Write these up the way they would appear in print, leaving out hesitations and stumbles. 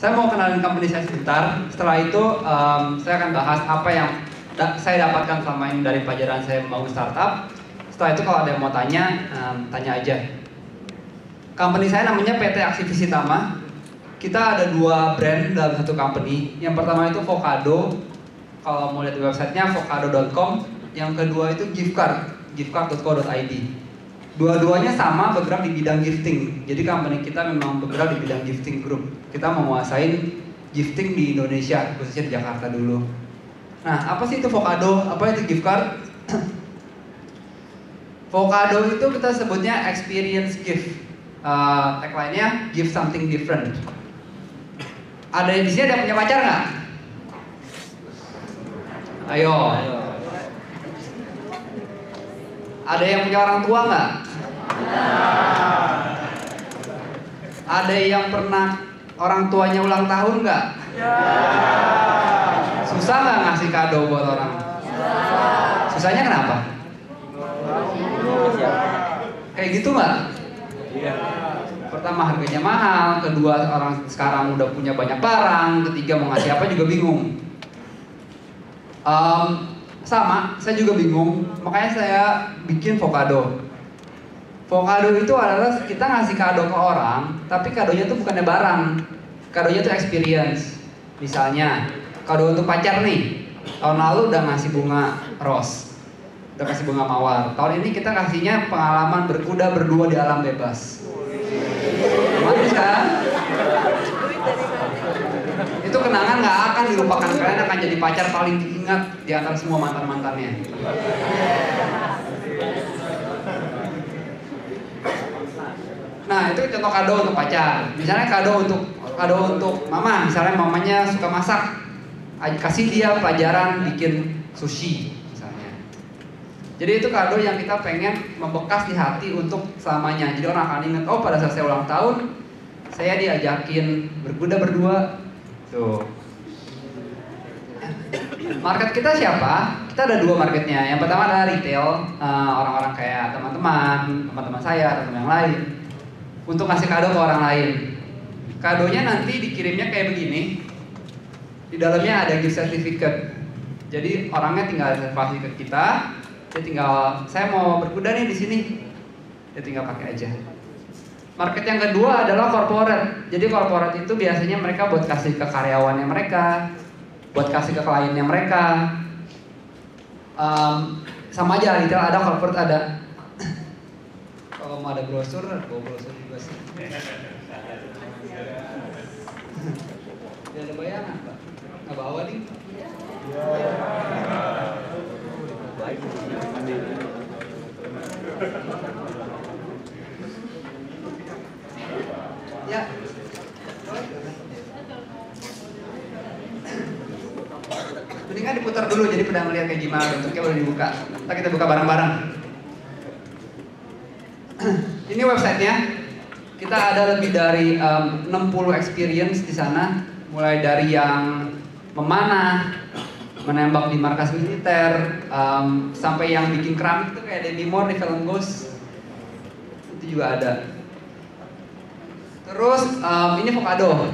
Saya mau kenalin company saya sebentar. Setelah itu saya akan bahas apa yang saya dapatkan selama ini dari pelajaran saya membangun startup. Setelah itu kalau ada yang mau tanya, tanya aja. Company saya namanya PT Aksivisi Tama. Kita ada 2 brand dalam satu company. Yang pertama itu Vocado. Kalau mau lihat di websitenya vocado.com. Yang kedua itu giftcard, giftcard.co.id. Dua-duanya sama bergerak di bidang gifting. Jadi company kita memang bergerak di bidang gifting group. Kita menguasain gifting di Indonesia, khususnya di Jakarta dulu. Nah, apa sih itu Vocado? Apa itu gift card? Vocado itu kita sebutnya experience gift. Tagline-nya give something different. Ada yang di sini ada punya pacar nggak? Ayo. Ada yang punya orang tua nggak? Ada yang pernah orang tuanya ulang tahun nggak? Susah nggak ngasih kado buat orang? Susahnya kenapa? Kayak gitu nggak? Pertama harganya mahal, kedua orang sekarang udah punya banyak barang, ketiga mau ngasih apa juga bingung. Sama, saya juga bingung, makanya saya bikin Vocado. Vocado itu adalah kita ngasih kado ke orang, tapi kadonya itu bukannya barang, kadonya itu experience. Misalnya, kado untuk pacar nih, tahun lalu udah ngasih bunga rose, udah kasih bunga mawar. Tahun ini kita kasihnya pengalaman berkuda berdua di alam bebas. Manis kan? Itu kenangan nggak akan dilupakan, kalian akan jadi pacar paling diingat di antara semua mantan-mantannya. Nah, itu contoh kado untuk pacar. Misalnya kado untuk mama, misalnya mamanya suka masak, kasih dia pelajaran bikin sushi misalnya. Jadi itu kado yang kita pengen membekas di hati untuk selamanya. Jadi orang akan ingat, oh pada saat saya ulang tahun, saya diajakin berkuda berdua. Tuh. Market kita siapa? Kita ada 2 marketnya. Yang pertama adalah retail, orang-orang kayak teman-teman saya atau teman yang lain, untuk kasih kado ke orang lain. Kadonya nanti dikirimnya kayak begini. Di dalamnya ada gift certificate. Jadi orangnya tinggal reservasi ke kita, dia tinggal, saya mau berkuda nih di sini, dia tinggal pakai aja. Market yang kedua adalah corporate. Jadi corporate itu biasanya mereka buat kasih ke karyawannya mereka, buat kasih ke kliennya mereka. Sama aja, retail ada, corporate ada. Kalau mau ada brosur, bawa brosur juga sih. Ada bayangan, Pak? Nggak bawa nih? Ya. Mendingan diputar dulu jadi pada melihat kayak gimana bentuknya, baru dibuka. Ntar kita buka bareng-bareng. Ini websitenya. Kita ada lebih dari 60 experience di sana, mulai dari yang memanah, menembak di markas militer, sampai yang bikin keramik itu kayak Demi Moore di film Ghost. Itu juga ada. Terus ini Vocado.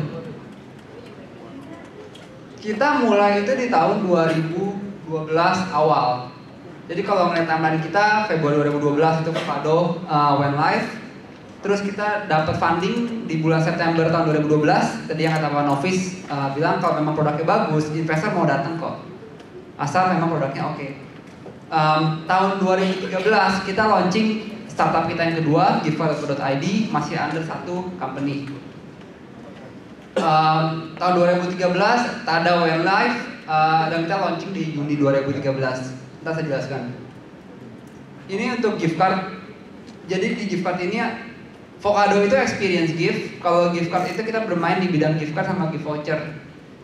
Kita mulai itu di tahun 2012 awal. Jadi kalau ngeliat timeline kita, Februari 2012 itu Vocado went live. Terus kita dapat funding di bulan September tahun 2012. Tadi yang kata Pak Novis bilang kalau memang produknya bagus, investor mau datang kok. Asal memang produknya oke. Tahun 2013 kita launching startup kita yang kedua, giftcard.co.id, masih under satu company. Tahun 2013 Tada went live dan kita launching di Juni 2013. Ntar saya jelaskan. Ini untuk gift card. Jadi di gift card ini Vocado itu experience gift. Kalau gift card itu kita bermain di bidang gift card sama gift voucher.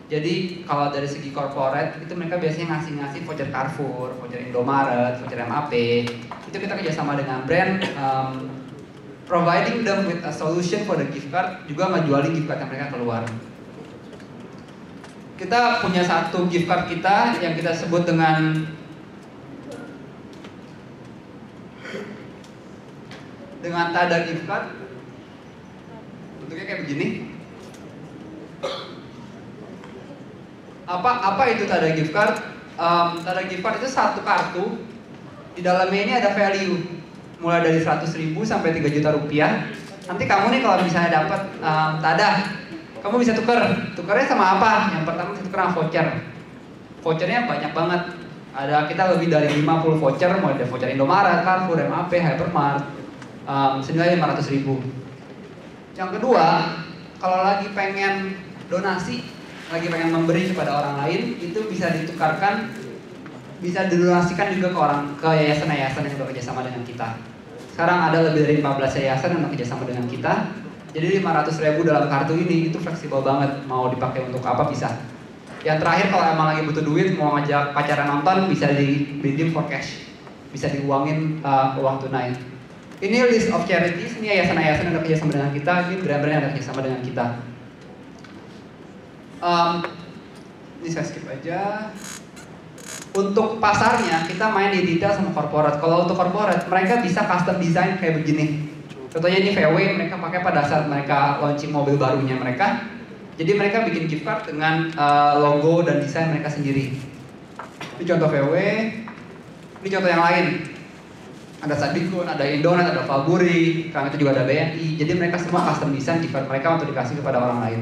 Jadi kalau dari segi corporate itu mereka biasanya ngasih voucher Carrefour, voucher Indomaret, voucher MAP. Itu kita kerjasama dengan brand, providing them with a solution for the gift card, juga ngejualin gift card yang mereka keluar. Kita punya satu gift card kita yang kita sebut dengan Tada gift card. Bentuknya kayak begini. Apa itu Tada gift card? Tada gift card itu satu kartu, di dalamnya ini ada value mulai dari 100.000 sampai 3 juta rupiah. Nanti kamu nih kalau misalnya dapat Tada, kamu bisa tukernya sama apa? Yang pertama bisa tuker sama voucher. Vouchernya banyak banget. Kita lebih dari 50 voucher, mulai dari voucher Indomaret, Carrefour, MAP, Hypermart, senilai 500.000. Yang kedua, kalau lagi pengen donasi, lagi pengen memberi kepada orang lain, itu bisa ditukarkan, bisa didonasikan juga ke yayasan-yayasan yang bekerja sama dengan kita. Sekarang ada lebih dari 15 yayasan yang bekerja sama dengan kita. Jadi 500.000 dalam kartu ini itu fleksibel banget, mau dipakai untuk apa bisa. Yang terakhir, kalau emang lagi butuh duit, mau ngajak pacaran nonton, bisa redeem for cash, bisa diuangin uang tunai. Ini list of charities, ini yayasan-yayasan yang bekerja sama dengan kita, ini brand-brand yang bekerja sama dengan kita. Ini saya skip aja. Untuk pasarnya, kita main di retail sama corporate. Kalau untuk corporate, mereka bisa custom design kayak begini. Contohnya ini VW, mereka pakai pada saat mereka launching mobil barunya mereka. Jadi mereka bikin gift card dengan logo dan desain mereka sendiri. Ini contoh VW. Ini contoh yang lain. Ada Sadikun, ada Indonet, ada Faburi, karena itu juga ada BNI. Jadi mereka semua custom design gift card mereka untuk dikasih kepada orang lain.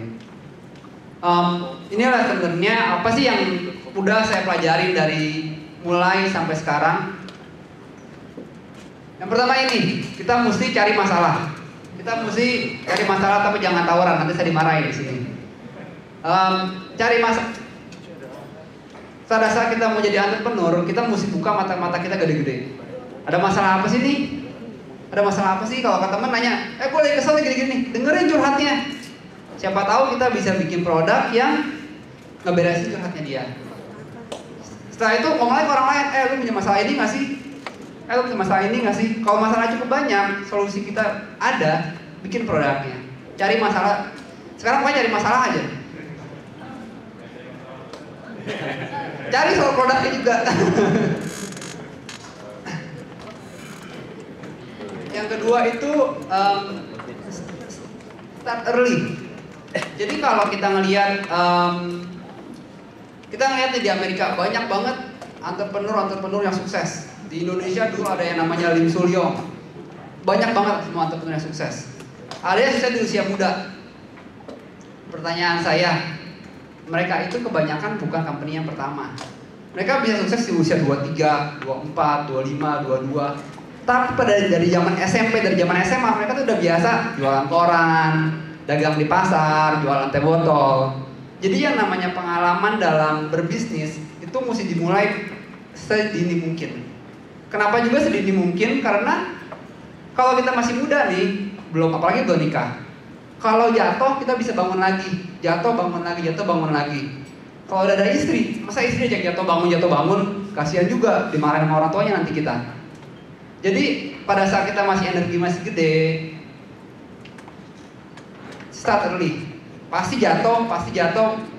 Inilah sebenarnya apa sih yang udah saya pelajari dari mulai sampai sekarang. Yang pertama ini, kita mesti cari masalah. Kita mesti cari masalah tapi jangan tawaran, nanti saya dimarahin di sini. Cari masalah. Pada saat kita mau jadi entrepreneur, kita mesti buka mata-mata kita gede-gede. Ada masalah apa sih nih? Ada masalah apa sih? Kalau ke teman nanya, gue lagi kesel nih gini-gini, dengerin curhatnya. Siapa tahu kita bisa bikin produk yang ngeberesin curhatnya dia. Setelah itu ngomong lagi ke orang lain, lu punya masalah ini nggak sih? Lu punya masalah ini nggak sih? Kalau masalah cukup banyak, solusi kita ada, bikin produknya. Cari masalah. Sekarang pokoknya cari masalah aja. Cari soal produknya juga. Yang kedua itu start early. Jadi kalau kita ngelihat di Amerika banyak banget entrepreneur yang sukses. Di Indonesia dulu ada yang namanya Lim Sulyong. Banyak banget semua entrepreneur yang sukses. Ada yang sukses di usia muda. Pertanyaan saya, mereka itu kebanyakan bukan company yang pertama. Mereka bisa sukses di usia 23, 24, 25, 22. Tapi dari zaman SMP, dari zaman SMA mereka tuh udah biasa jualan koran, dagang di pasar, jualan teh botol. Jadi yang namanya pengalaman dalam berbisnis itu mesti dimulai sedini mungkin. Kenapa juga sedini mungkin? Karena kalau kita masih muda nih, apalagi belum nikah. Kalau jatuh kita bisa bangun lagi, jatuh bangun lagi, jatuh bangun lagi. Kalau udah ada istri, masa istri aja jatuh bangun, kasihan juga dimarahin sama orang tuanya nanti kita. Jadi pada saat kita masih energi masih gede, start early. Pasti jatuh,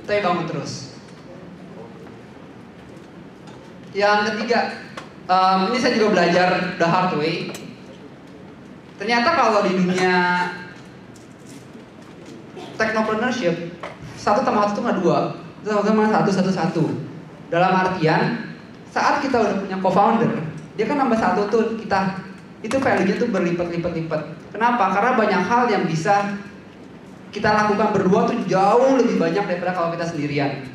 tapi bangun terus. Yang ketiga, ini saya juga belajar the hard way. Ternyata kalau di dunia technopreneurship, 1 tambah 1 itu nggak 2, sama 1. Dalam artian, saat kita udah punya co-founder, dia kan nambah 1 tuh kita, itu value-nya tuh berlipat-lipat. Kenapa? Karena banyak hal yang bisa kita lakukan berdua tuh jauh lebih banyak daripada kalau kita sendirian.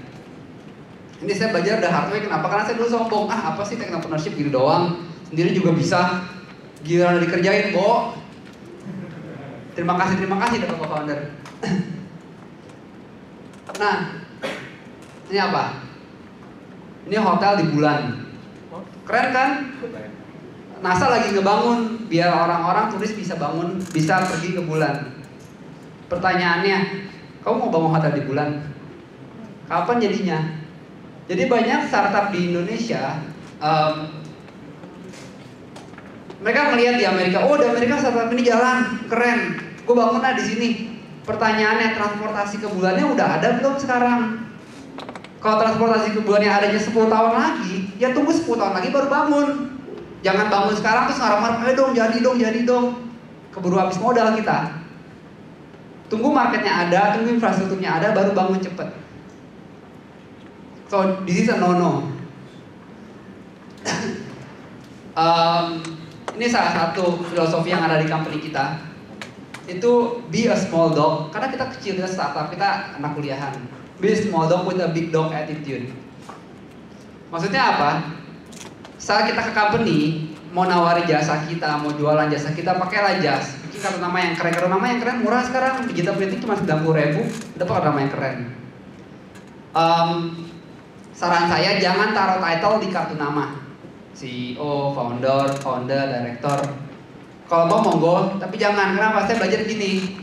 Ini saya belajar the hard way. Kenapa? Karena saya dulu sombong, apa sih technopreneurship gitu doang, sendiri juga bisa. Giliran dikerjain, Bo. Terima kasih dapat co-founder. Nah, ini apa? Ini hotel di bulan. Keren kan? NASA lagi ngebangun biar orang-orang turis bisa pergi ke bulan. Pertanyaannya, kamu mau bangun hotel di bulan? Kapan jadinya? Jadi banyak startup di Indonesia, mereka melihat di Amerika, di Amerika startup ini jalan, keren, gue bangun di sini. Pertanyaannya, transportasi ke bulannya udah ada belum sekarang? Kalau transportasi ke bulannya adanya 10 tahun lagi, ya tunggu 10 tahun lagi baru bangun. Jangan bangun sekarang terus ngarep-ngarep, jadi dong. Keburu habis modal kita. Tunggu marketnya ada, tunggu infrastrukturnya ada, baru bangun cepet. So this is a no-no. Ini salah satu filosofi yang ada di company kita. Itu be a small dog, karena kita kecil, kita startup, kita anak kuliahan. Be a small dog with a big dog attitude. Maksudnya apa? Saat kita ke company, mau nawari jasa kita, mau jualan jasa kita, pakailah jas. Bikin kartu nama yang keren. Kartu nama yang keren murah sekarang, digital printing cuma 90.000, dapat kartu nama yang keren. Saran saya jangan taruh title di kartu nama. CEO, founder, director. Kalau mau monggo, tapi jangan. Kenapa? Saya belajar gini.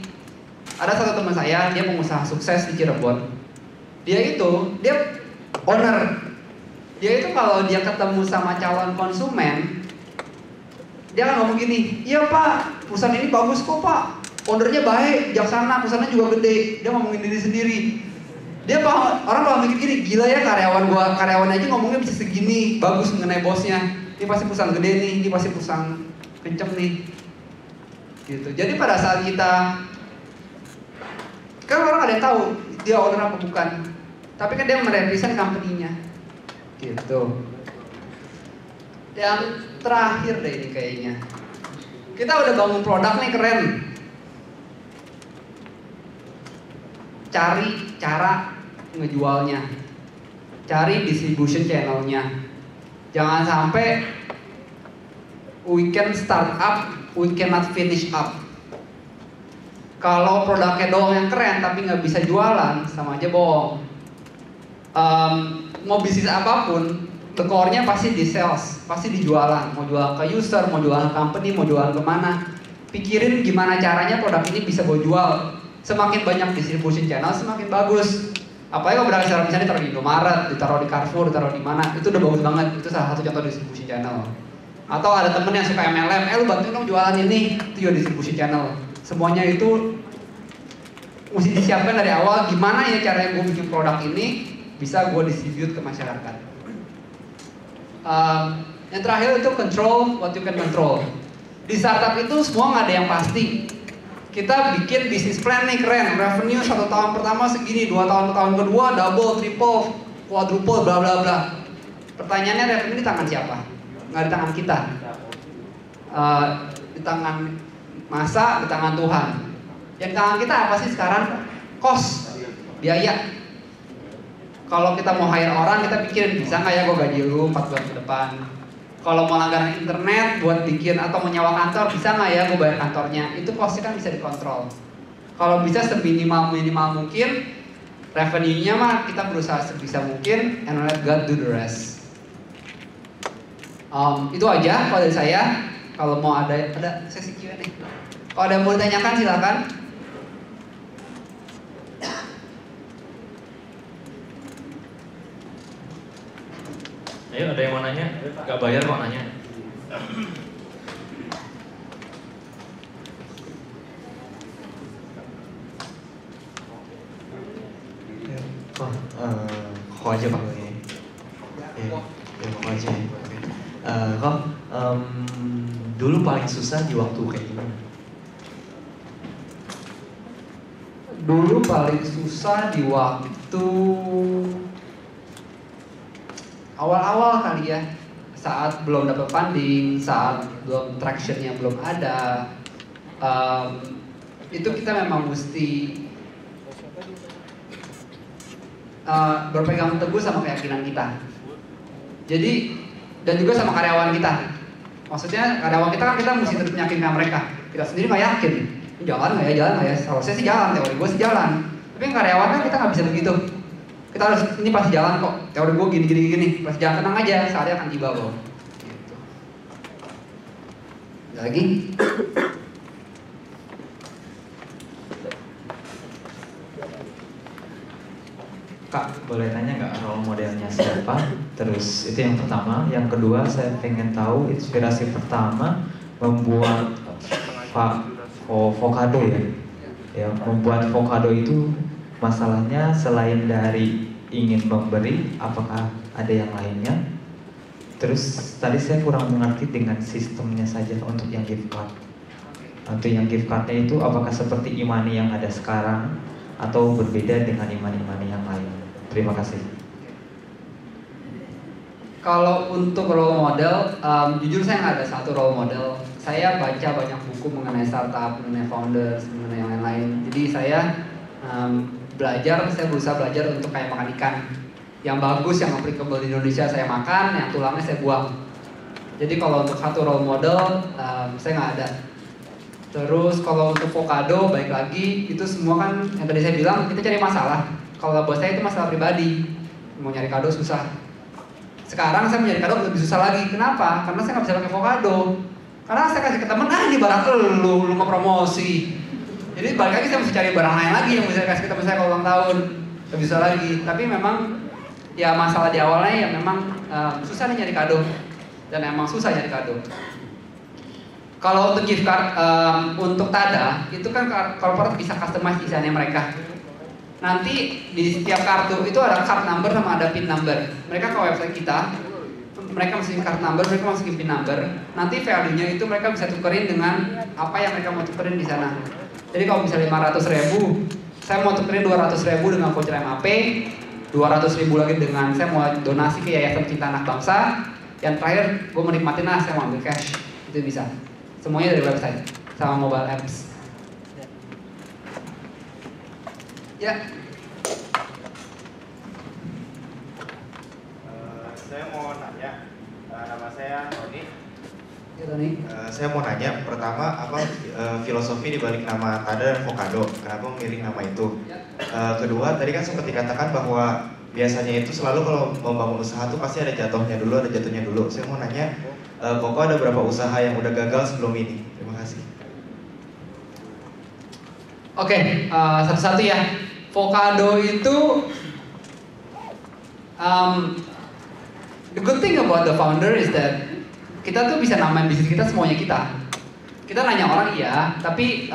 Ada satu teman saya, dia pengusaha sukses di Cirebon. Dia owner. Dia itu kalau dia ketemu sama calon konsumen, dia akan ngomong gini, iya pak, perusahaan ini bagus kok pak, ownernya baik, bijaksana, perusahaannya juga gede. Dia ngomongin diri sendiri. Orang bakal mikir gini, gila ya karyawan aja ngomongnya bisa segini, bagus mengenai bosnya. Ini pasti perusahaan gede nih, ini pasti perusahaan kenceng nih. Gitu. Jadi pada saat kita, kan orang ada yang tahu dia owner apa bukan, tapi kan dia merepresent company-nya. Gitu. Yang terakhir deh ini kayaknya, kita udah bangun produk nih keren, cari cara ngejualnya, cari distribution channelnya. Jangan sampai we can start up, we cannot finish up. Kalau produknya doang yang keren tapi nggak bisa jualan, sama aja bohong. Mau bisnis apapun, the core-nya pasti di sales, pasti di jualan. Mau jual ke user, mau jual ke company, mau jual kemana. Pikirin gimana caranya produk ini bisa gue jual. Semakin banyak distribution channel, semakin bagus. Apalagi kalau berangkat secara misalnya ditaruh di Indomaret, ditaruh di Carrefour, ditaruh di mana, itu udah bagus banget. Itu salah satu contoh distribution channel. Atau ada temen yang suka MLM, lu bantuin dong jualan ini, itu juga distribution channel. Semuanya itu mesti disiapkan dari awal. Gimana ya caranya gue bikin produk ini bisa gue distribute ke masyarakat. Yang terakhir itu control what you can control. Di startup itu semua nggak ada yang pasti. Kita bikin bisnis plan nih keren, revenue 1 tahun pertama segini, 2 tahun kedua double, triple, quadruple, bla bla bla. Pertanyaannya revenue di tangan siapa? Nggak di tangan kita. Di tangan masa, di tangan Tuhan. Yang di tangan kita apa sih sekarang? Cost, biaya. Kalau kita mau hire orang, kita pikirin bisa nggak ya gue gaji lu 4 bulan ke depan. Kalau mau langganan internet buat bikin atau menyewa kantor, bisa nggak ya gue bayar kantornya? Itu costnya kan bisa dikontrol. Kalau bisa seminimal mungkin, revenue-nya mah kita berusaha sebisa mungkin, and let God do the rest. Itu aja kalau dari saya. Kalau mau ada sesi Q&A. Kalau ada yang mau ditanyakan silakan. Ayo, ada yang mau nanya? Gak bayar kok nanya. Kok aja Pak? Kok aja. Kok dulu paling susah di waktu kayak gimana? Dulu paling susah di waktu awal-awal kali ya, saat belum dapat funding, saat belum tractionnya belum ada, itu kita memang mesti berpegang teguh sama keyakinan kita. Jadi dan juga sama karyawan kita. Maksudnya karyawan kita kan kita mesti tetap meyakinkan mereka. Kita sendiri nggak yakin, jalan nggak ya? Seharusnya sih jalan, teori gue sih jalan. Tapi karyawan kan kita nggak bisa begitu. Kita harus, ini pasti jalan kok, teori gue gini, pasti jalan, tenang aja, saatnya akan tiba loh. Gitu. Ada lagi? Kak, boleh tanya nggak role modelnya siapa? Terus itu yang pertama. Yang kedua, saya pengen tahu inspirasi pertama membuat avocado ya. Ya, membuat avocado itu masalahnya selain dari ingin memberi, apakah ada yang lainnya? Terus tadi saya kurang mengerti dengan sistemnya saja untuk yang gift card. Untuk yang gift cardnya itu apakah seperti e-money yang ada sekarang atau berbeda dengan e-money yang lain? Terima kasih. Kalau untuk role model, jujur saya nggak ada satu role model. Saya baca banyak buku mengenai startup, mengenai founders, mengenai yang lain-lain. Jadi saya saya berusaha belajar untuk kayak makan ikan. Yang bagus, yang applicable di Indonesia saya makan, yang tulangnya saya buang. Jadi kalau untuk satu role model, saya nggak ada. Terus kalau untuk Vocado, baik lagi, itu semua kan yang tadi saya bilang, kita cari masalah. Kalau buat saya itu masalah pribadi. Mau nyari kado susah. Sekarang saya mencari kado lebih susah lagi. Kenapa? Karena saya nggak bisa pakai Vocado. Karena saya kasih ke temen, ini barang lu mau promosi. Jadi balik lagi saya mesti cari barang lain lagi yang bisa kasih ke temen saya kalau ulang tahun. Lebih susah lagi. Tapi memang ya masalah di awalnya ya memang susah nih nyari kado. Dan emang susah nyari kado. Kalau untuk gift card, untuk Tada, itu kan corporate bisa customize desainnya mereka. Nanti di setiap kartu itu ada card number sama ada pin number. Mereka ke website kita, mereka masukin card number, mereka masukin pin number. Nanti value-nya itu mereka bisa tukerin dengan apa yang mereka mau tukerin di sana. Jadi kalau misalnya 500.000, saya mau tukerin 200.000 dengan voucher MAP, 200.000 lagi dengan saya mau donasi ke Yayasan Cinta Anak Bangsa. Yang terakhir, gue menikmati saya mau ambil cash, itu bisa. Semuanya dari website sama mobile apps. Ya. Saya mau nanya, nama saya Tony. Ya Tony. Saya mau nanya, pertama apa filosofi dibalik nama Tada dan Vocado? Kenapa memilih nama itu? Ya. Kedua, tadi kan sempat dikatakan bahwa biasanya itu selalu kalau membangun usaha tuh pasti ada jatuhnya dulu, ada jatuhnya dulu. Saya mau nanya, Koko ada berapa usaha yang udah gagal sebelum ini? Terima kasih. Oke, satu-satu ya. Vocado itu the good thing about the founder is that kita tuh bisa namain bisnis kita semuanya kita. Kita nanya orang iya, tapi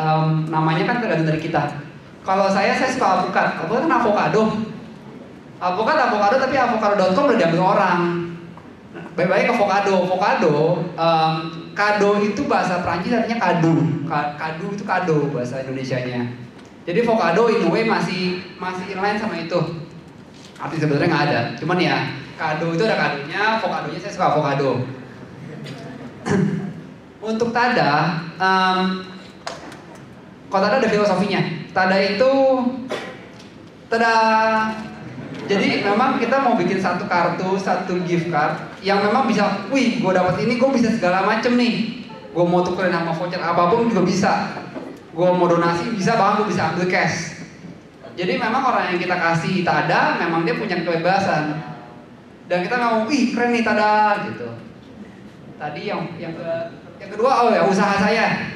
namanya kan tergantung dari kita. Kalau saya suka alpukat. Alpukat kan avocado. Avocado tapi avocado.com udah diambil orang. Baik-baik avocado. Kado itu bahasa Prancis artinya kadu. Kadu itu kado bahasa Indonesianya. Jadi Vocado in a way masih inline sama itu. Arti sebenarnya nggak ada. Cuman ya kado itu ada kadonya, Vocadonya saya suka avocado. Untuk Tada, kalau Tada ada filosofinya. Jadi memang kita mau bikin satu kartu, satu gift card yang memang bisa, wih, gue dapat ini, gue bisa segala macem nih. Gue mau tukerin sama voucher apapun juga bisa. Gue mau donasi bisa, bahkan gue bisa ambil cash. Jadi memang orang yang kita kasih Tada, memang dia punya kebebasan. Dan kita mau, wih keren nih Tada, gitu. Tadi yang kedua, usaha saya.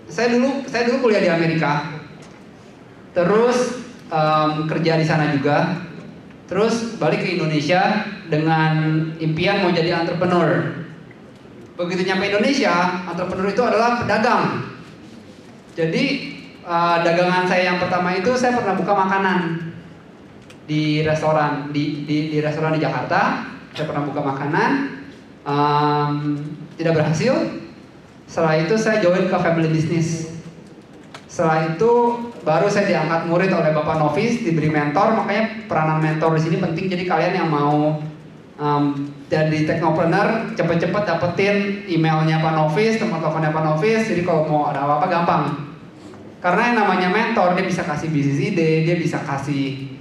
Saya dulu kuliah di Amerika. Terus kerja di sana juga. Terus balik ke Indonesia dengan impian mau jadi entrepreneur. Begitu nyampe Indonesia, entrepreneur itu adalah pedagang. Jadi dagangan saya yang pertama itu saya pernah buka makanan di restoran di restoran di Jakarta. Saya pernah buka makanan, tidak berhasil. Setelah itu saya join ke family business. Setelah itu baru saya diangkat murid oleh Bapak Novis, diberi mentor. Makanya peranan mentor di sini penting. Jadi kalian yang mau jadi technopreneur, cepet-cepet dapetin emailnya Pak Novis, nomor teleponnya Pak Novis. Jadi kalau mau ada apa-apa gampang. Karena yang namanya mentor, dia bisa kasih bisnis ide, dia bisa kasih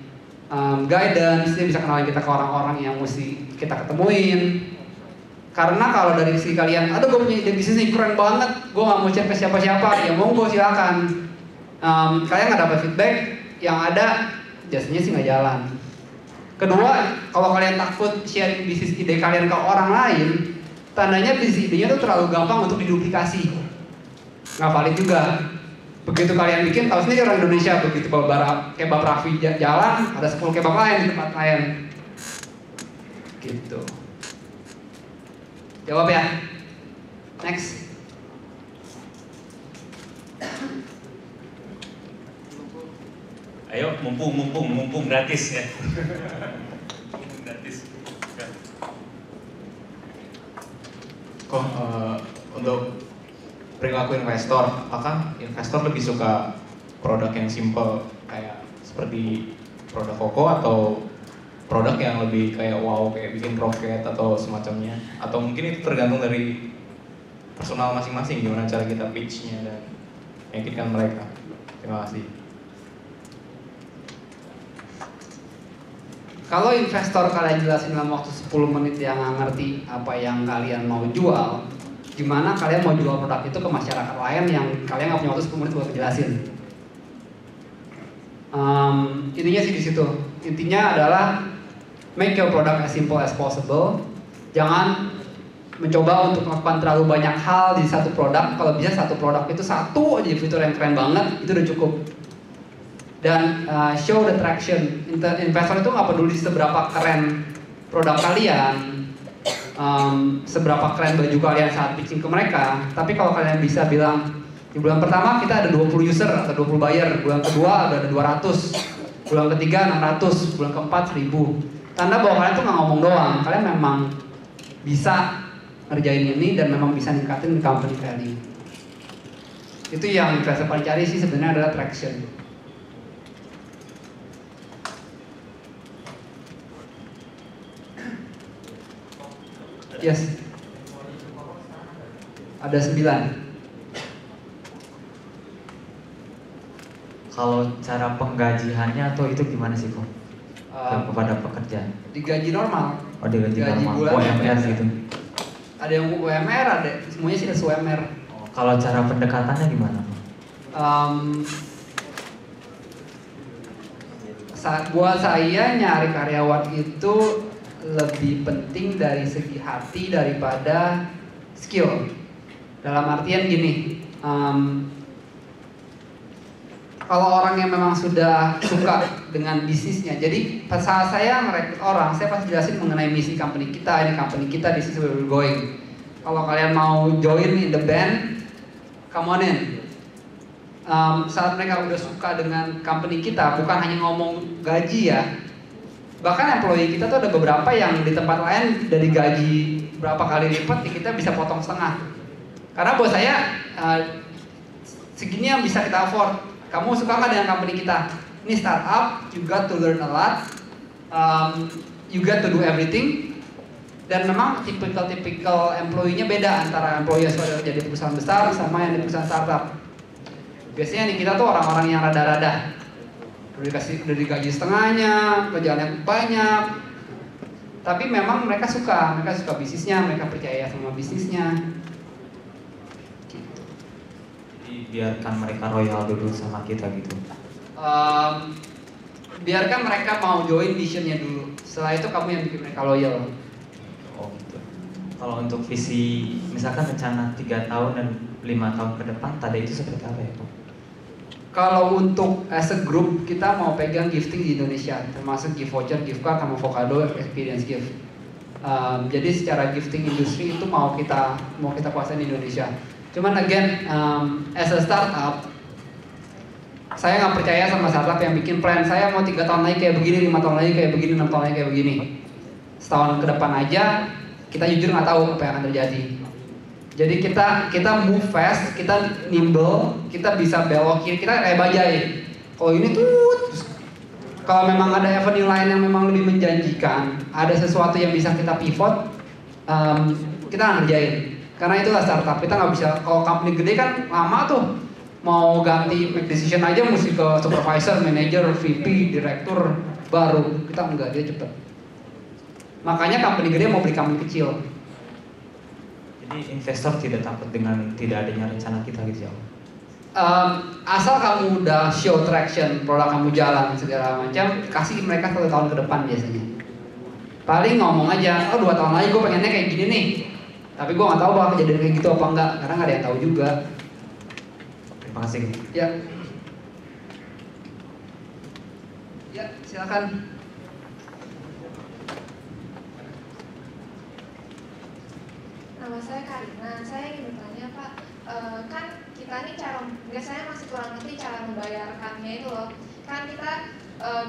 guidance, dia bisa kenalin kita ke orang-orang yang mesti kita ketemuin. Karena kalau dari sisi kalian, aduh gue punya ide bisnis nih keren banget, gue gak mau share ke siapa-siapa, ya monggo silakan. Kalian gak dapat feedback, yang ada jasanya sih gak jalan. Kedua, kalau kalian takut sharing bisnis ide kalian ke orang lain, tandanya bisnis idenya tuh terlalu gampang untuk diduplikasi. Gak valid juga. Begitu kalian bikin, tahu sendiri orang Indonesia, begitu kebab Raffi jalan, ada 10 kebab lain di tempat lain. Gitu. Jawab ya. Next. Ayo, mumpung gratis ya. Mumpung gratis. Ya. Kok untuk perilaku investor, apakah investor lebih suka produk yang simple kayak seperti produk Koko atau produk yang lebih kayak wow, kayak bikin roket atau semacamnya, atau mungkin itu tergantung dari personal masing-masing gimana cara kita pitch-nya dan meyakinkan mereka. Terima kasih. Kalau investor kalian jelasin dalam waktu 10 menit yang nggak ngerti apa yang kalian mau jual, gimana kalian mau jual produk itu ke masyarakat lain yang kalian nggak punya waktu 10 menit buat jelasin? Intinya sih di situ. Intinya adalah make your product as simple as possible. Jangan mencoba untuk melakukan terlalu banyak hal di satu produk. Kalau bisa satu produk itu satu aja fitur yang keren banget, itu udah cukup. Dan show the traction. Investor itu nggak peduli seberapa keren produk kalian, seberapa keren baju kalian saat pitching ke mereka. Tapi kalau kalian bisa bilang di bulan pertama kita ada 20 user atau 20 buyer, bulan kedua ada 200, bulan ketiga 600, bulan keempat 1000. Tanda bahwa kalian tuh nggak ngomong doang, kalian memang bisa ngerjain ini dan memang bisa ningkatin company value. Itu yang investor paling cari sih sebenarnya adalah traction. Yes. Ada 9. Kalau cara penggajiannya atau itu gimana sih kok? Kepada pekerja? Digaji normal. Oh, digaji normal. Bulan UMR gitu. Ada yang UMR, ada semuanya sih UMR. Kalau cara pendekatannya gimana? Buat saya nyari karyawan itu lebih penting dari segi hati daripada skill. Dalam artian gini, kalau orang yang memang sudah suka dengan bisnisnya, jadi pas saat saya merekrut orang, saya pasti jelasin mengenai misi company kita, ini company kita, this is where we're going. Kalau kalian mau join in the band, come on in. Saat mereka udah suka dengan company kita, bukan hanya ngomong gaji ya, bahkan employee kita tuh ada beberapa yang di tempat lain dari gaji berapa kali lipat, kita bisa potong setengah. Karena buat saya segini yang bisa kita afford. Kamu suka nggak dengan company kita? Ini startup, you got to learn a lot, you got to do everything. Dan memang tipikal employee-nya beda antara employee yang sudah kerja di perusahaan besar sama yang di perusahaan startup. Biasanya nih kita tuh orang-orang yang rada-rada, udah digaji setengahnya, kerjaannya banyak. Tapi memang mereka suka bisnisnya, mereka percaya sama bisnisnya. Biarkan mereka royal dulu sama kita gitu. Biarkan mereka mau join visionnya dulu. Setelah itu kamu yang bikin mereka loyal. Oh gitu. Kalau untuk visi, misalkan rencana 3 tahun dan 5 tahun ke depan, tadi itu seperti apa ya Pak? Kalau untuk as a group, kita mau pegang gifting di Indonesia, termasuk gift voucher, gift card, sama Vocado experience gift. Jadi secara gifting industri itu mau kita kuasain di Indonesia. Cuman again, as a startup, saya nggak percaya sama startup yang bikin plan. Saya mau 3 tahun lagi kayak begini, 5 tahun lagi kayak begini, 6 tahun lagi kayak begini. Setahun ke depan aja, kita jujur nggak tahu apa yang akan terjadi. Jadi kita move fast, kita nimble, kita bisa belok kiri, kita kayak bajai. Kalau ini tuh, kalau memang ada avenue lain yang memang lebih menjanjikan, ada sesuatu yang bisa kita pivot, kita ngerjain. Karena itulah startup, kita nggak bisa, kalau company gede kan lama tuh, mau ganti make decision aja mesti ke supervisor, manager, VP, direktur baru. Kita enggak, dia cepet. Makanya company gede mau beli company kecil. Jadi investor tidak takut dengan tidak adanya rencana kita gitu ya? Asal kamu udah show traction, produk kamu jalan segala macam, kasih mereka 1 tahun ke depan biasanya. Paling ngomong aja, 2 tahun lagi gue pengennya kayak gini nih. Tapi gue nggak tahu bakal kejadian kayak gitu apa enggak, karena nggak ada yang tahu juga. Terima kasih. Ya, ya silakan. Nama saya Karina, saya ingin bertanya Pak, kan kita ini saya masih kurang ngerti cara membayarkannya itu loh. Kan kita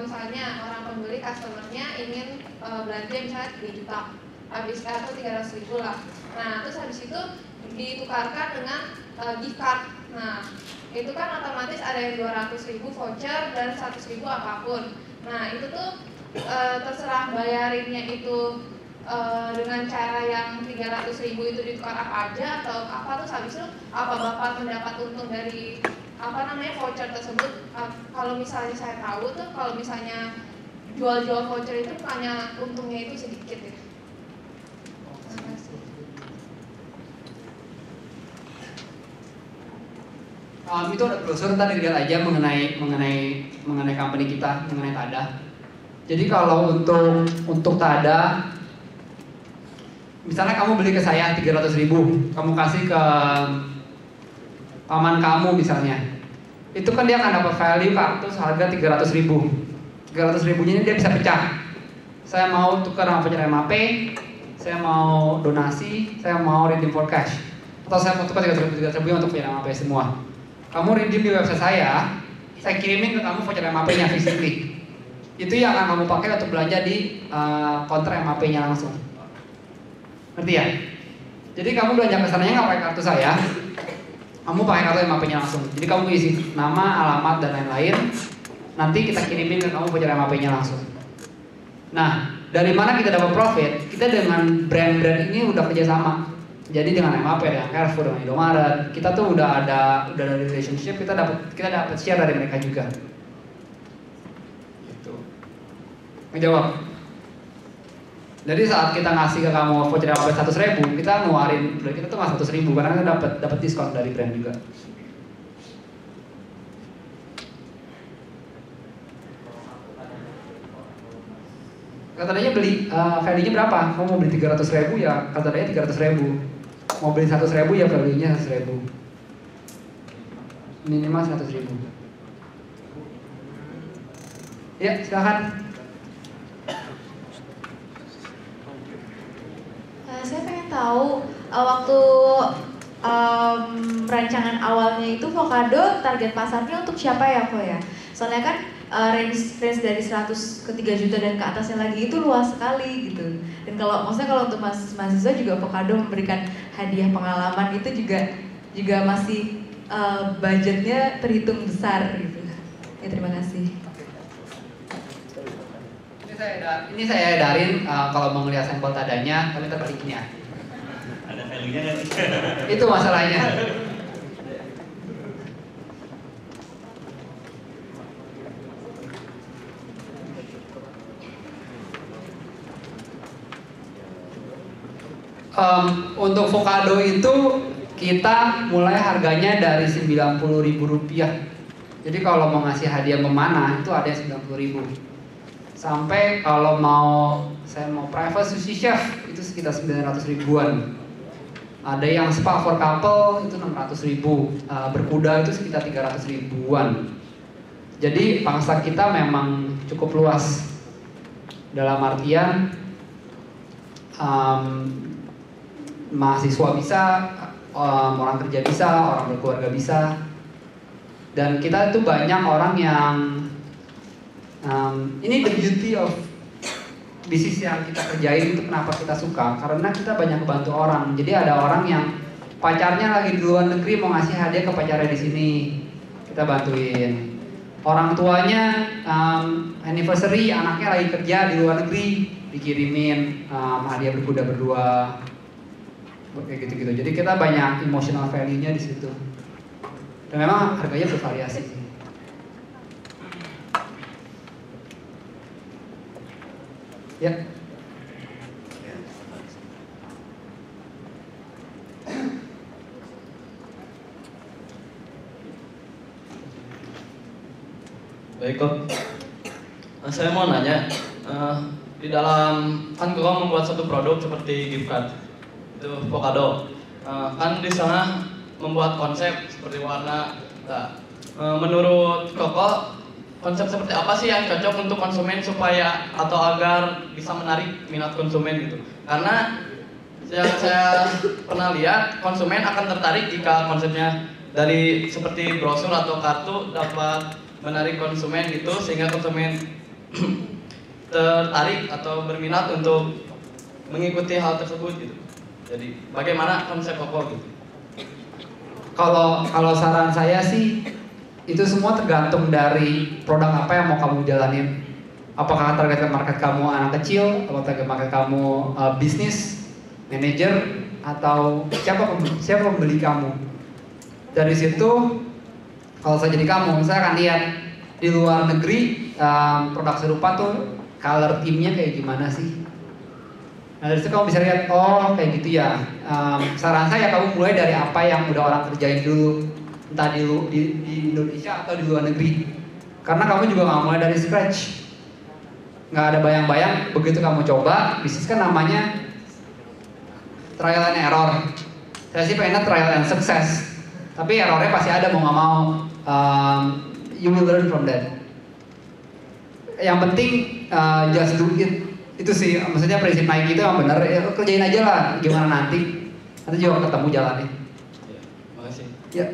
misalnya orang pembeli customernya ingin belanja misalnya 3 juta, habis atau 300.000 lah. Nah terus habis itu ditukarkan dengan gift card. Nah itu kan otomatis ada yang 200.000 voucher dan 100.000 apapun. Nah itu tuh terserah bayarinnya itu dengan cara yang 300.000 itu ditukar apa aja atau apa, terus habis itu apa Bapak mendapat untung dari voucher tersebut? Kalau misalnya saya tahu tuh kalau misalnya jual-jual voucher itu hanya untungnya itu sedikit ya. Terima kasih. Itu ada brosur, tadi dilihat aja mengenai company kita, mengenai Tada. Jadi kalau untuk Tada, misalnya kamu beli ke saya 300.000, kamu kasih ke paman kamu misalnya, itu kan dia akan dapat value kartu seharga 300.000. 300.000 nya dia bisa pecah. Saya mau tukar sama voucher MAP, saya mau donasi, saya mau redeem for cash, atau saya mau tukar 300.000 untuk voucher MAP semua. Kamu redeem di website saya kirimin ke kamu voucher MAP-nya physically. Itu yang akan kamu pakai untuk belanja di counter MAP-nya langsung. Ngerti ya? Jadi kamu belanja kesananya nggak pakai kartu saya, kamu pakai kartu MAP-nya langsung. Jadi kamu isi nama, alamat, dan lain-lain. Nanti kita kirimin ke kamu voucher MAP-nya langsung. Nah, dari mana kita dapat profit? Kita dengan brand-brand ini udah kerjasama. Jadi dengan MAP, dengan Carrefour, dengan Indomaret, kita tuh udah ada relationship, kita dapat share dari mereka juga. Gitu. Ngejawab. Jadi saat kita ngasih ke kamu voucher MAP 100.000, kita ngeluarin, kita tuh nggak 100.000 karena kita dapat diskon dari brand juga. Katanya beli value-nya berapa? Kamu mau beli 300.000 ya katanya 300.000. Mau beli 100.000 ya value-nya 100.000. Minimal 100.000. Ya, silakan. Saya pengen tahu waktu rancangan awalnya itu Vocado target pasarnya untuk siapa ya kok ya? Soalnya kan range dari 100 ke 3 juta dan ke atasnya lagi itu luas sekali gitu. Dan maksudnya untuk mahasiswa juga Vocado memberikan hadiah pengalaman itu juga masih budgetnya terhitung besar gitu. Ya terima kasih. Ini saya edarin kalau mau ngeliat sampel tadanya, kami terbalikin ya. Ada value-nya kan? Itu masalahnya. Untuk Vocado itu kita mulai harganya dari Rp90.000. Jadi kalau mau ngasih hadiah memanah itu ada yang Rp90.000. Sampai kalau saya mau private sushi chef itu sekitar 900.000-an. Ada yang spa for couple itu 600.000. Berkuda itu sekitar 300.000-an. Jadi pangsa kita memang cukup luas. Dalam artian mahasiswa bisa, orang kerja bisa, orang berkeluarga bisa. Dan kita itu banyak orang yang ini the beauty of bisnis yang kita kerjain itu kenapa kita suka, karena kita banyak bantu orang. Jadi ada orang yang pacarnya lagi di luar negeri mau ngasih hadiah ke pacarnya di sini, kita bantuin. Orang tuanya anniversary anaknya lagi kerja di luar negeri, dikirimin hadiah berkuda berdua, kayak gitu-gitu. Jadi kita banyak emotional value-nya di situ. Dan memang harganya bervariasi. Ya. Baik kok. Saya mau nanya, di dalam kan kau membuat satu produk seperti gift card itu Vocado, kan di sana membuat konsep seperti warna. Nah, menurut Koko, konsep seperti apa sih yang cocok untuk konsumen supaya atau agar bisa menarik minat konsumen gitu? Karena yang saya pernah lihat konsumen akan tertarik jika konsepnya dari seperti brosur atau kartu dapat menarik konsumen gitu sehingga konsumen tertarik atau berminat untuk mengikuti hal tersebut gitu. Jadi bagaimana konsep Koko gitu? Kalau saran saya sih itu semua tergantung dari produk apa yang mau kamu jalanin. Apakah target market kamu anak kecil, atau target market kamu bisnis, manager, atau siapa pembeli kamu? Dari situ, kalau saya jadi kamu, saya akan lihat di luar negeri produk serupa tuh color theme-nya kayak gimana sih. Nah dari situ kamu bisa lihat, oh kayak gitu ya. Saran saya kamu mulai dari apa yang udah orang kerjain dulu, entah di Indonesia atau di luar negeri. Karena kamu juga nggak mulai dari scratch, nggak ada bayang-bayang. Begitu kamu coba, bisnis kan namanya trial and error. Saya sih pengennya trial and success, tapi errornya pasti ada mau nggak mau. You will learn from that. Yang penting just do it. Itu sih, maksudnya prinsip Nike itu yang benar. Ya, kerjain aja lah, gimana nanti juga ketemu jalannya. Ya, makasih. Ya.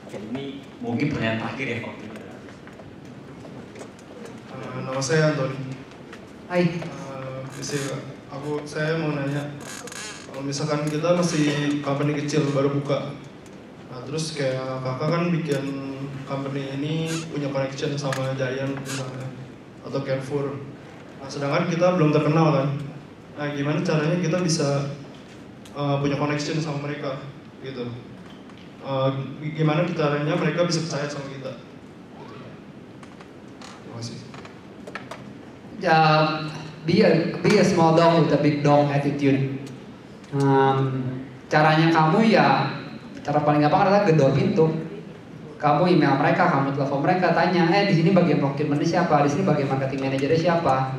Oke, ini mungkin pertanyaan terakhir ya Kok. Nama saya Antoni. Hai. Saya mau nanya, kalau misalkan kita masih company kecil baru buka, nah terus kayak kakak kan bikin company ini punya connection sama Giant misalnya atau Carrefour, nah sedangkan kita belum terkenal kan, nah gimana caranya kita bisa punya connection sama mereka gitu, gimana caranya mereka bisa percaya sama kita gitu. Terima kasih. Be a small dog with a big dog attitude. Caranya kamu ya, cara paling gampang adalah gedor pintu. Kamu email mereka, kamu telepon mereka, tanya, di sini bagian procurement siapa, di sini bagian marketing manager siapa.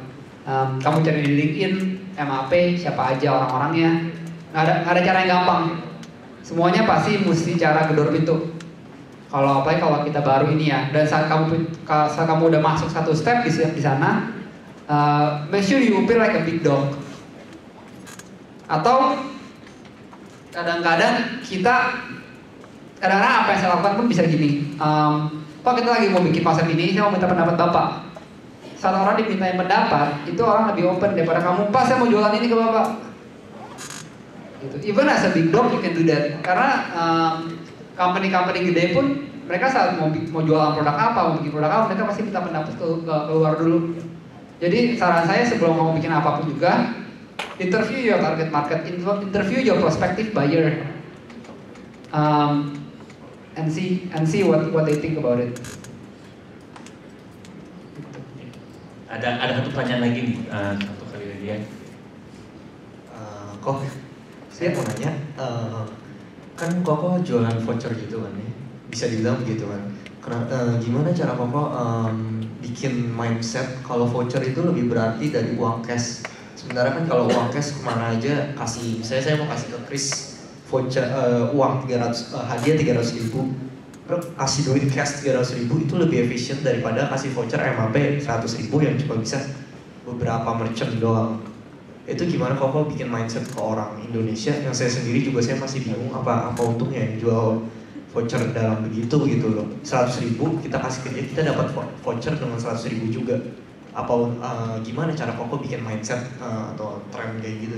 Kamu cari di LinkedIn, MAP, siapa aja orang-orangnya. Nggak ada cara yang gampang. Semuanya pasti mesti cara gedor pintu. Kalau kita baru ini ya, dan saat kamu udah masuk satu step di sana. Make sure you feel like a big dog. Atau kadang-kadang apa yang saya lakukan pun bisa gini. Pak kita lagi mau bikin konsep ini, saya mau minta pendapat bapak. Saat orang dimintain pendapat, itu orang lebih open daripada kamu. Pak saya mau jualan ini ke bapak. Gitu. Even as a big dog you can do that. Karena company-company gede pun mereka saat mau jualan produk apa, mau bikin produk apa, mereka pasti minta pendapat keluar dulu. Jadi saran saya sebelum mau bikin apapun juga, interview your target market, interview your prospective buyer, and see what they think about it. Ada satu pertanyaan lagi nih, satu kali lagi ya. Kok saya mau nanya, kan Koko jualan voucher gitu kan ya, bisa dibilang begitu kan. Gimana cara Koko bikin mindset kalau voucher itu lebih berarti dari uang cash? Sementara kan kalau uang cash kemana aja kasih, misalnya saya mau kasih ke Chris voucher uang 300 hadiah 300.000, kasih duit cash 300.000 itu lebih efisien daripada kasih voucher MAP 100.000 yang cuma bisa beberapa merchant doang. Itu gimana Koko bikin mindset ke orang Indonesia yang saya sendiri juga saya masih bingung apa untungnya yang jual voucher dalam begitu gitu loh. 100.000 kita kasih ke dia, kita dapat voucher dengan 100.000 juga. Apa gimana cara Koko bikin mindset atau tren kayak gitu?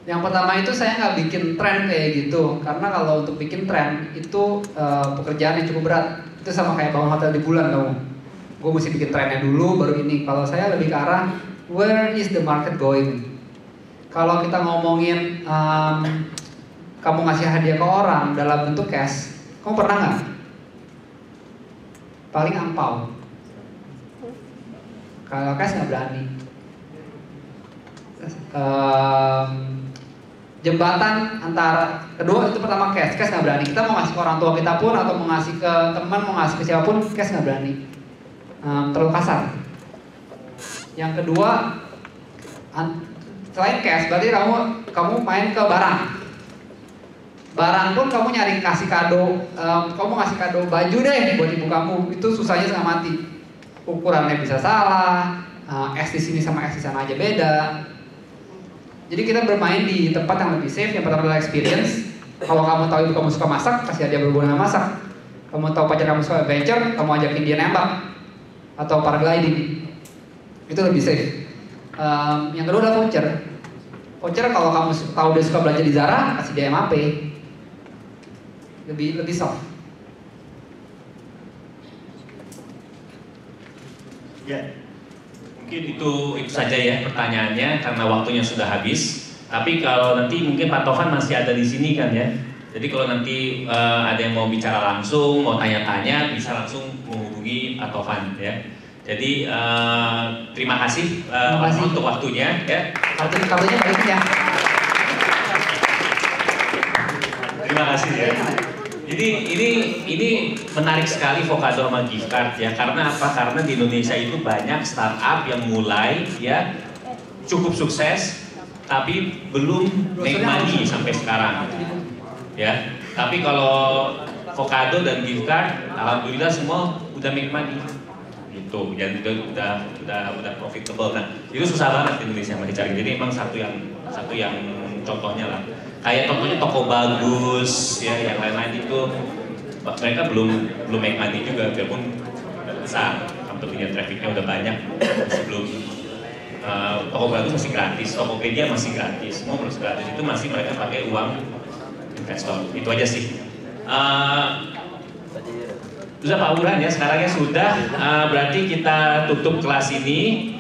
Yang pertama itu saya nggak bikin tren kayak gitu, karena kalau untuk bikin tren itu pekerjaan yang cukup berat. Itu sama kayak bangun hotel di bulan kamu. Gue mesti bikin trennya dulu baru ini. Kalau saya lebih ke arah where is the market going. Kalau kita ngomongin kamu ngasih hadiah ke orang dalam bentuk cash, kamu pernah nggak? Paling angpau. Kalau cash nggak berani. Jembatan antara kedua itu pertama cash nggak berani. Kita mau ngasih ke orang tua kita pun atau mau ngasih ke teman, mau ngasih ke siapapun, cash nggak berani. Terlalu kasar. Yang kedua, selain cash, berarti kamu main ke barang. Barang pun kamu nyari kasih kado, kamu ngasih kado baju deh buat ibu kamu, itu susahnya setengah mati. Ukurannya bisa salah, es di sini sama es di sana aja beda. Jadi kita bermain di tempat yang lebih safe. Yang pertama adalah experience. Kalau kamu tahu ibu kamu suka masak, kasih hadiah berhubungan dengan masak. Kamu tahu pacar kamu suka adventure, kamu ajakin dia nembak atau paragliding. Itu lebih safe. Yang kedua adalah voucher. Voucher kalau kamu tahu dia suka belanja di Zara, kasih dia MAP. Lebih soft. Ya, mungkin itu saja ya pertanyaannya karena waktunya sudah habis. Tapi kalau nanti mungkin Pak Tovan masih ada di sini kan ya. Jadi kalau nanti ada yang mau bicara langsung, mau tanya-tanya, bisa langsung menghubungi Pak Tovan ya. Jadi terima kasih, untuk waktunya ya. Kartunya balikin ya. Terima kasih ya. Ini menarik sekali Vocado sama gift card ya. Karena apa? Karena di Indonesia itu banyak startup yang mulai ya cukup sukses, tapi belum make money sampai sekarang. Ya. Tapi kalau Vocado dan gift card, alhamdulillah semua udah make money. Gitu. Dan itu udah profitable. Nah, itu susah banget di Indonesia masih cari. Jadi emang satu yang contohnya lah. Kayak contohnya toko bagus, ya yang lain-lain itu mereka belum make money juga, biarpun besar, company-nya trafficnya udah banyak, masih belum. Toko bagus masih gratis, Tokopedia masih gratis, semua masih gratis, itu masih mereka pakai uang investor. Itu aja sih. Sudah Pak Burhan ya, sekarangnya sudah, berarti kita tutup kelas ini.